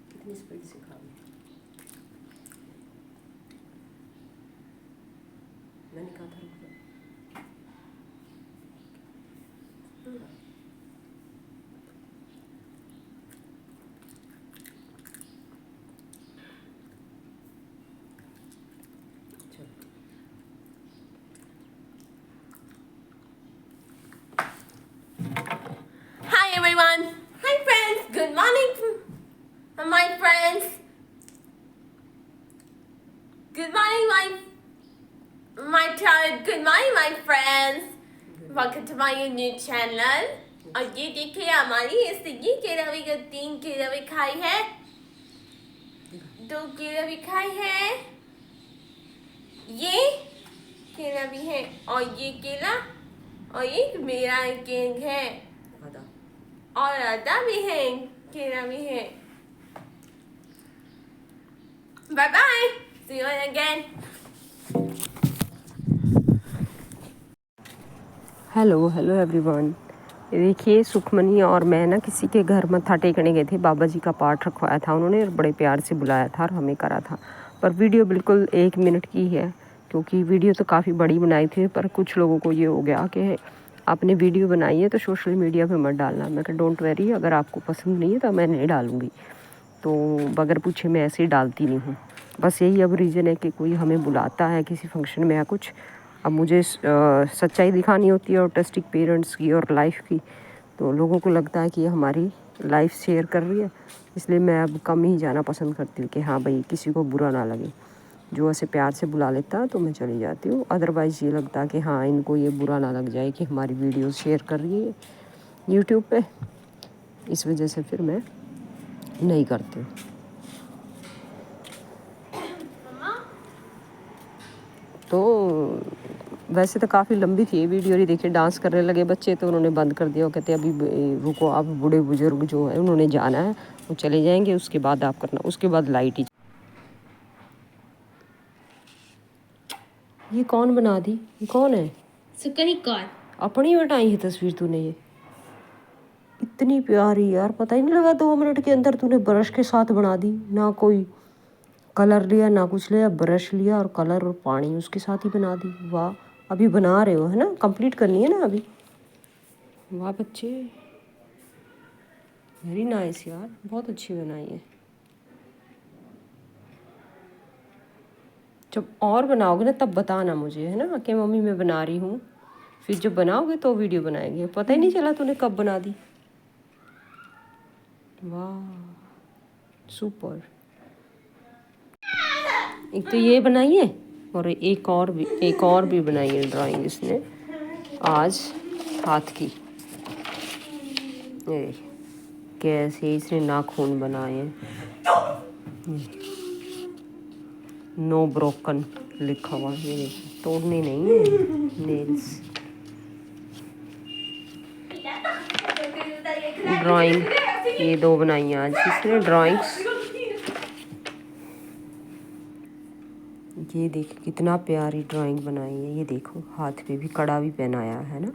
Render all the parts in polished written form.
कितनी स्पीड से खा रही। मैंने कहा था रुक जा। Hi everyone. Hi friends. Good morning, my friends. Good morning, my child. Good morning, my friends. Welcome to my new channel. और ये देखिए हमारी ये केला का 3 केला भी खाई है, 2 केला भी खाई है, ये केला भी है और ये केला और ये मेरा केक है और आधा भी है, केला भी है। Bye bye, see you again. Hello everyone. ये देखिए सुखमनी और मैं ना किसी के घर मत्था टेकने गए थे, बाबा जी का पाठ रखवाया था उन्होंने, बड़े प्यार से बुलाया था और हमें करा था। पर वीडियो बिल्कुल 1 मिनट की है, क्योंकि वीडियो तो काफ़ी बड़ी बनाई थी, पर कुछ लोगों को ये हो गया कि आपने वीडियो बनाई है तो सोशल मीडिया पे मत डालना। मैं कहा डोंट वेरी, अगर आपको पसंद नहीं है तो मैं नहीं डालूँगी, तो बगैर पूछे मैं ऐसे ही डालती नहीं हूँ। बस यही अब रीज़न है कि कोई हमें बुलाता है किसी फंक्शन में या कुछ, अब मुझे सच्चाई दिखानी होती है ऑटिस्टिक पेरेंट्स की और लाइफ की, तो लोगों को लगता है कि ये हमारी लाइफ शेयर कर रही है, इसलिए मैं अब कम ही जाना पसंद करती हूँ कि हाँ भाई किसी को बुरा ना लगे। जो ऐसे प्यार से बुला लेता तो मैं चली जाती हूँ, अदरवाइज़ ये लगता कि हाँ इनको ये बुरा ना लग जाए कि हमारी वीडियो शेयर कर रही है यूट्यूब पे, इस वजह से फिर मैं नहीं करती हूँ। तो वैसे तो काफ़ी लंबी थी ये वीडियो, ही देखिए डांस करने लगे बच्चे तो उन्होंने बंद कर दिया। वो कहते अभी रुको, आप बूढ़े बुजुर्ग जो है उन्होंने जाना है, वो चले जाएंगे, उसके बाद आप करना, उसके बाद लाइट ही। ये कौन बना दी, ये कौन है? सुकनी कौन? अपनी बनाई है तस्वीर तूने? ये इतनी प्यारी यार, पता ही नहीं लगा 2 मिनट के अंदर तूने ब्रश के साथ बना दी। ना कोई कलर लिया ना कुछ लिया, ब्रश लिया और कलर और पानी उसके साथ ही बना दी। वाह, अभी बना रहे हो है ना, कंप्लीट करनी है ना अभी? वाह बच्चे, वेरी नाइस यार, बहुत अच्छी बनाई है। जब और बनाओगे ना तब बताना मुझे, है ना कि मम्मी मैं बना रही हूँ, फिर जब बनाओगे तो वीडियो बनाएंगे। पता ही नहीं चला तूने कब बना दी। वाह सुपर। एक तो ये बनाई है और एक और भी बनाई है ड्राइंग इसने आज हाथ की। ये कैसे इसने नाखून बनाए हैं, नो ब्रोकन लिखा हुआ, ये देखो तोड़ने नहीं है नेल्स। ड्राइंग ये 2 बनाई हैं आज इसने ड्राइंग्स। ये देख कितना प्यारी ड्राइंग बनाई है, ये देखो हाथ पे भी कड़ा भी पहनाया है ना।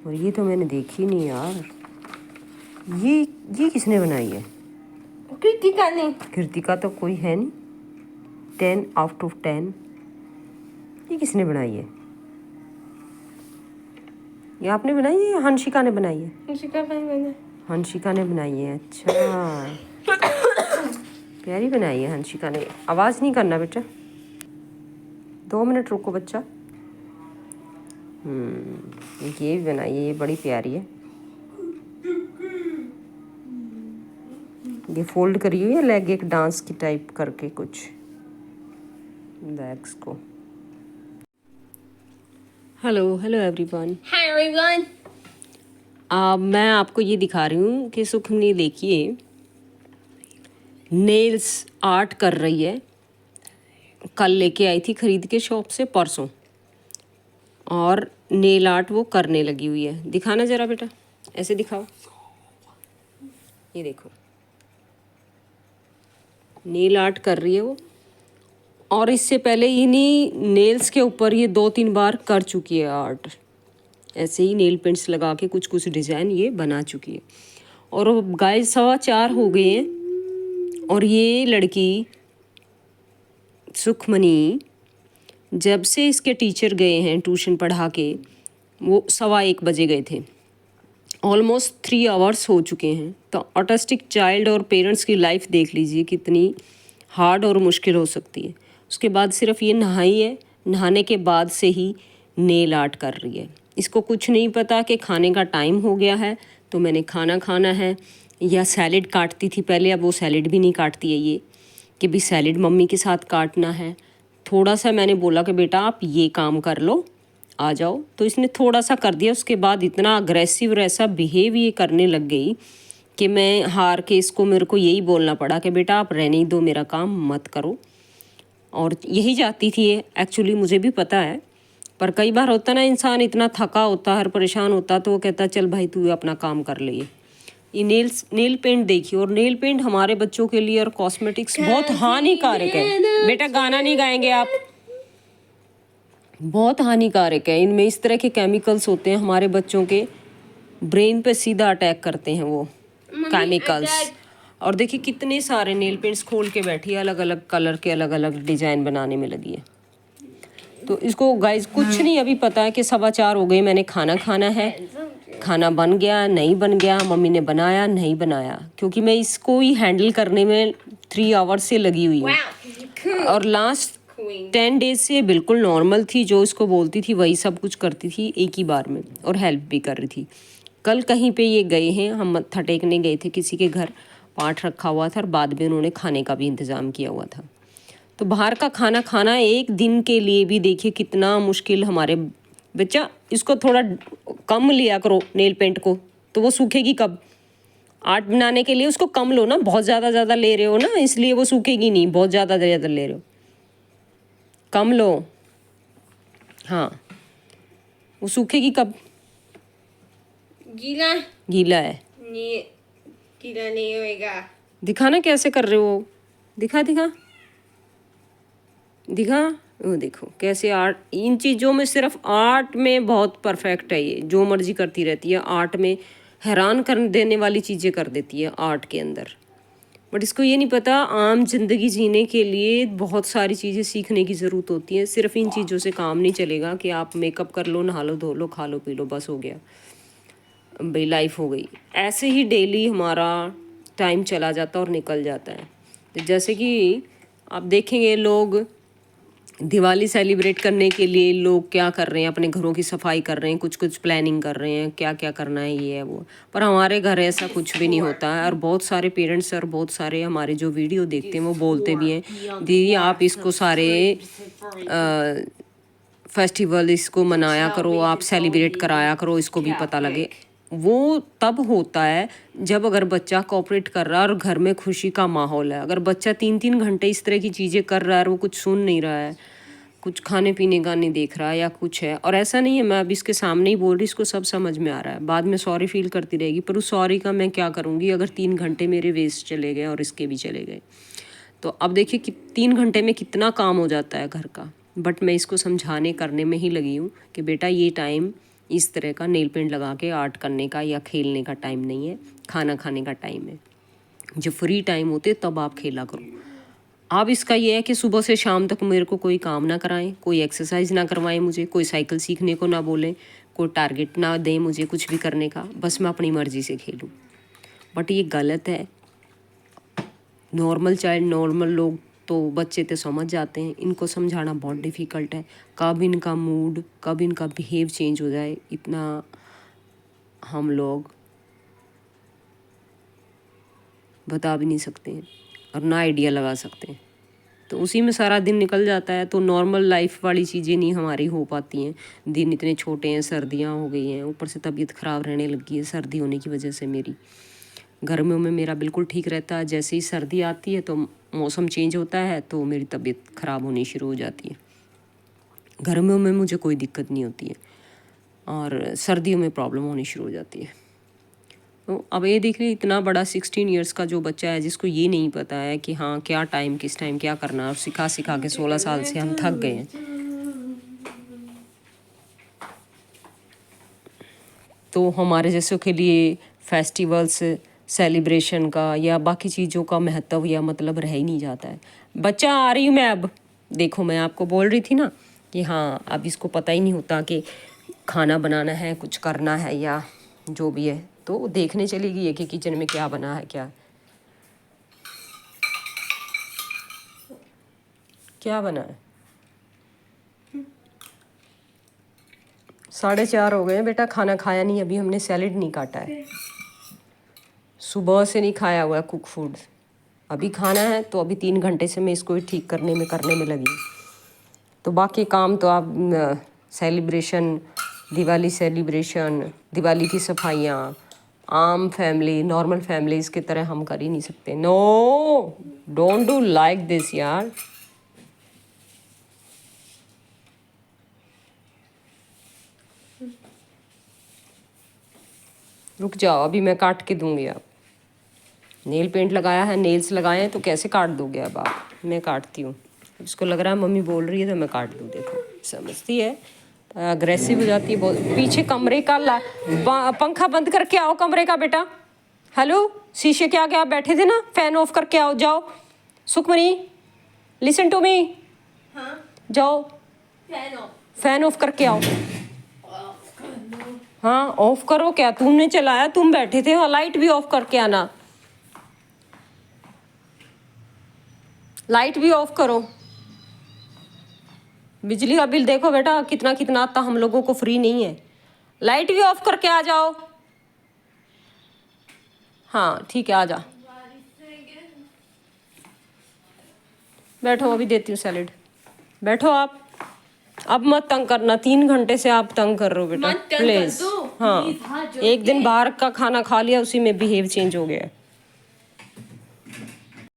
और ये तो मैंने देखी नहीं यार, ये किसने बनाई है? कृतिका ने। कृतिका तो कोई है नहीं, 10 आउट ऑफ 10। ये किसने बनाई है? ये आपने बनाई है या हंशिका ने बनाई है? हंशिका ने बनाई है, अच्छा प्यारी बनाई है हंशिका ने। आवाज़ नहीं करना बेटा, 2 मिनट रुको बच्चा। ये भी बनाई है, ये बड़ी प्यारी है। ये फोल्ड करी हुई है लेग, एक डांस की टाइप करके कुछ लेग्स को। Hello everyone. Hi everyone. मैं आपको ये दिखा रही हूँ कि सुखमनी देखिए नेल्स आर्ट कर रही है। कल लेके आई थी खरीद के शॉप से, परसों, और नेल आर्ट वो करने लगी हुई है। दिखाना ज़रा बेटा, ऐसे दिखाओ, ये देखो नेल आर्ट कर रही है वो। और इससे पहले इन्हीं नेल्स के ऊपर ये 2-3 बार कर चुकी है आर्ट, ऐसे ही नेल पेंट्स लगा के कुछ डिज़ाइन ये बना चुकी है। और गाइस 4:15 हो गए हैं और ये लड़की सुखमनी, जब से इसके टीचर गए हैं ट्यूशन पढ़ा के, वो 1:15 बजे गए थे, ऑलमोस्ट 3 आवर्स हो चुके हैं। तो ऑटिस्टिक चाइल्ड और पेरेंट्स की लाइफ देख लीजिए कितनी हार्ड और मुश्किल हो सकती है। उसके बाद सिर्फ ये नहाई है, नहाने के बाद से ही नेल आर्ट कर रही है। इसको कुछ नहीं पता कि खाने का टाइम हो गया है तो मैंने खाना खाना है, या सैलेड काटती थी पहले, अब वो सैलेड भी नहीं काटती है ये, कि भी सैलेड मम्मी के साथ काटना है। थोड़ा सा मैंने बोला कि बेटा आप ये काम कर लो, आ जाओ, तो इसने थोड़ा सा कर दिया। उसके बाद इतना अग्रेसिव ऐसा बिहेव ये करने लग गई कि मैं हार के इसको, मेरे को यही बोलना पड़ा कि बेटा आप रहने ही दो, मेरा काम मत करो। और यही जाती थी ये, एक्चुअली मुझे भी पता है, पर कई बार होता ना इंसान इतना थका होता है, परेशान होता, तो वो कहता चल भाई तू अपना काम कर ले। ये नेल पेंट देखिए, और नेल पेंट हमारे बच्चों के लिए और कॉस्मेटिक्स बहुत हानिकारक है। बेटा गाना नहीं गाएंगे आप, बहुत हानिकारक है। इनमें इस तरह के केमिकल्स होते हैं, हमारे बच्चों के ब्रेन पे सीधा अटैक करते हैं वो केमिकल्स। और देखिए कितने सारे नेल पेंट्स खोल के बैठी है, अलग अलग कलर के, अलग अलग डिजाइन बनाने में लगी है। तो इसको गाइस कुछ नहीं अभी पता है कि 4:15 हो गए, मैंने खाना खाना है, खाना बन गया नहीं बन गया, मम्मी ने बनाया नहीं बनाया, क्योंकि मैं इसको ही हैंडल करने में 3 आवर्स से लगी हुई हूँ। और लास्ट 10 डेज से बिल्कुल नॉर्मल थी, जो इसको बोलती थी वही सब कुछ करती थी एक ही बार में, और हेल्प भी कर रही थी। कल कहीं पे ये गए हैं, हम मत्था टेकने गए थे किसी के घर, पाठ रखा हुआ था और बाद में उन्होंने खाने का भी इंतज़ाम किया हुआ था। तो बाहर का खाना खाना एक दिन के लिए भी देखिए कितना मुश्किल। हमारे बच्चा इसको थोड़ा कम लिया करो नेल पेंट को, तो वो सूखेगी कब? आर्ट बनाने के लिए उसको कम लो ना, बहुत ज़्यादा ले रहे हो ना, इसलिए वो सूखेगी नहीं, बहुत ज़्यादा ले रहे हो, कम लो। हाँ, वो सूखेगी कब? गीला गीला है, नहीं, गीला नहीं होएगा। दिखाना कैसे कर रहे हो, दिखा दिखा दिखा। वो देखो कैसे आर्ट, इन चीज़ों में सिर्फ आर्ट में बहुत परफेक्ट है ये, जो मर्जी करती रहती है आर्ट में, हैरान कर देने वाली चीज़ें कर देती है आर्ट के अंदर। बट इसको ये नहीं पता आम जिंदगी जीने के लिए बहुत सारी चीज़ें सीखने की ज़रूरत होती है। सिर्फ इन चीज़ों से काम नहीं चलेगा कि आप मेकअप कर लो, नहा लो, धो लो, खा लो, पी लो, बस हो गया भाई लाइफ हो गई। ऐसे ही डेली हमारा टाइम चला जाता और निकल जाता है। तो जैसे कि आप देखेंगे लोग दिवाली सेलिब्रेट करने के लिए लोग क्या कर रहे हैं, अपने घरों की सफाई कर रहे हैं, कुछ कुछ प्लानिंग कर रहे हैं, क्या क्या करना है ये है वो। पर हमारे घर ऐसा कुछ भी नहीं होता है। और बहुत सारे पेरेंट्स और बहुत सारे हमारे जो वीडियो देखते हैं वो बोलते भी हैं दीदी आप इसको सारे फेस्टिवल इसको मनाया करो, आप सेलिब्रेट कराया करो, इसको भी पता लगे। वो तब होता है जब अगर बच्चा कोऑपरेट कर रहा है और घर में खुशी का माहौल है। अगर बच्चा 3-3 घंटे इस तरह की चीज़ें कर रहा है और वो कुछ सुन नहीं रहा है, कुछ खाने पीने का नहीं देख रहा है या कुछ है, और ऐसा नहीं है मैं अब इसके सामने ही बोल रही, इसको सब समझ में आ रहा है, बाद में सॉरी फील करती रहेगी, पर उस सॉरी का मैं क्या करूँगी अगर 3 घंटे मेरे वेस्ट चले गए और इसके भी चले गए। तो अब देखिए कि 3 घंटे में कितना काम हो जाता है घर का। बट मैं इसको समझाने करने में ही लगी हूँ कि बेटा ये टाइम इस तरह का नेल पेंट लगा के आर्ट करने का या खेलने का टाइम नहीं है, खाना खाने का टाइम है। जब फ्री टाइम होते तब आप खेला करो। अब इसका ये है कि सुबह से शाम तक मेरे को कोई काम ना कराएं, कोई एक्सरसाइज ना करवाएं मुझे, कोई साइकिल सीखने को ना बोलें, कोई टारगेट ना दें मुझे कुछ भी करने का, बस मैं अपनी मर्ज़ी से खेलूं। बट ये गलत है। नॉर्मल चाइल्ड, नॉर्मल लोग तो बच्चे तो समझ जाते हैं, इनको समझाना बहुत डिफ़िकल्ट है। कब इनका मूड, कब इनका बिहेव चेंज हो जाए, इतना हम लोग बता भी नहीं सकते हैं और ना आइडिया लगा सकते हैं। तो उसी में सारा दिन निकल जाता है। तो नॉर्मल लाइफ वाली चीज़ें नहीं हमारी हो पाती हैं। दिन इतने छोटे हैं, सर्दियाँ हो गई हैं, ऊपर से तबीयत ख़राब रहने लगी है सर्दी होने की वजह से। मेरी गर्मियों में मेरा बिल्कुल ठीक रहता है, जैसे ही सर्दी आती है तो मौसम चेंज होता है तो मेरी तबीयत ख़राब होनी शुरू हो जाती है। गर्मियों में मुझे कोई दिक्कत नहीं होती है और सर्दियों में प्रॉब्लम होनी शुरू हो जाती है। तो अब ये देख रहे इतना बड़ा 16 इयर्स का जो बच्चा है जिसको ये नहीं पता है कि हाँ क्या टाइम किस टाइम क्या करना है, और सिखा सिखा के 16 साल से हम थक गए हैं। तो हमारे जैसों के लिए फेस्टिवल्स सेलिब्रेशन का या बाकी चीज़ों का महत्व या मतलब रह ही नहीं जाता है। बच्चा आ रही हूँ मैं अब। देखो मैं आपको बोल रही थी ना कि हाँ अब इसको पता ही नहीं होता कि खाना बनाना है, कुछ करना है या जो भी है, तो वो देखने चली गई है कि किचन में क्या बना है, क्या बना है। 4:30 हो गए हैं बेटा, खाना खाया नहीं अभी, हमने सैलेड नहीं काटा है, सुबह से नहीं खाया हुआ है कुक फूड। अभी खाना है तो अभी 3 घंटे से मैं इसको ठीक करने में लगी। तो बाकी काम तो आप सेलिब्रेशन, दिवाली सेलिब्रेशन, दिवाली की सफाइयाँ आम फैमिली, नॉर्मल फैमिलीज़ की तरह हम कर ही नहीं सकते। No, don't do like this यार। रुक जाओ, अभी मैं काट के दूंगी। आप नेल पेंट लगाया है, नेल्स लगाए हैं, तो कैसे काट दोगे अब आप? मैं काटती हूँ। इसको लग रहा है मम्मी बोल रही है तो मैं काट दूँ। देखो समझती है, अग्रेसिव हो जाती है बहुत। पीछे कमरे का पंखा बंद करके आओ कमरे का बेटा। हेलो, शीशे के आगे आप बैठे थे ना, फैन ऑफ करके आओ। जाओ सुखमनी, लिसन टू मी। हाँ, जाओ फैन ऑफ करके आओ। हाँ ऑफ करो। क्या तुमने चलाया? तुम बैठे थे, और लाइट भी ऑफ करके आना। लाइट भी ऑफ करो। बिजली का बिल देखो बेटा कितना कितना आता, हम लोगों को फ्री नहीं है। लाइट भी ऑफ करके आ जाओ। हाँ ठीक है, आ जा। बैठो, अभी देती हूँ सैलेड। बैठो आप, अब मत तंग करना। 3 घंटे से आप तंग कर रहे हो बेटा, प्लीज। हाँ, एक दिन बाहर का खाना खा लिया, उसी में बिहेव चेंज हो गया।